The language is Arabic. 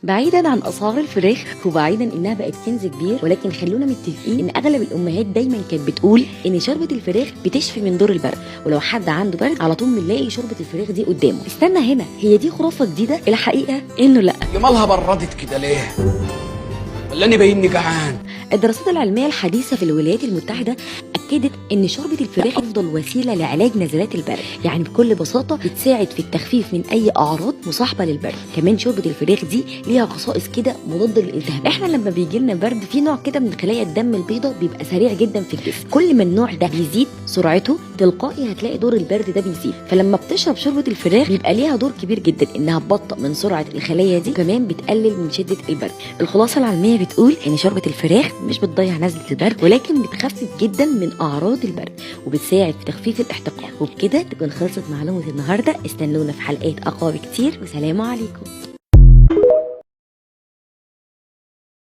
بعيدا عن اسعار الفراخ وبعيدا انها بقت كنز كبير، ولكن خلونا متفقين ان اغلب الامهات دايما كانت بتقول ان شوربه الفراخ بتشفي من دور البرد، ولو حد عنده برد على طول بنلاقي شوربه الفراخ دي قدامه. استنى هنا، هي دي خرافه جديده؟ الحقيقه انه لا. جمالها بردت كده ليه؟ ولا اني باينني جعان؟ الدراسات العلميه الحديثه في الولايات المتحده اكدت ان شوربه الفراخ افضل وسيله لعلاج نزلات البرد، يعني بكل بساطه بتساعد في التخفيف من اي اعراض مصاحبه للبرد. كمان شوربه الفراخ دي ليها خصائص كده مضاده للالتهاب. احنا لما بيجي لنا برد في نوع كده من خلايا الدم البيضاء بيبقى سريع جدا في الجسم، كل ما النوع ده بيزيد سرعته تلقائي هتلاقي دور البرد ده بيزيد. فلما بتشرب شوربه الفراخ بيبقى ليها دور كبير جدا انها تبطئ من سرعه الخلايا دي، وكمان بتقلل من شده البرد. الخلاصه العلميه بتقول ان شوربه الفراخ مش بتضيع نزله البرد، ولكن بتخفف جدا من اعراض البرد وبتساعد في تخفيف الاحتقان. وبكده تكون خلصت معلومه النهارده. استنونا في حلقات اقوى بكتير، وسلام عليكم.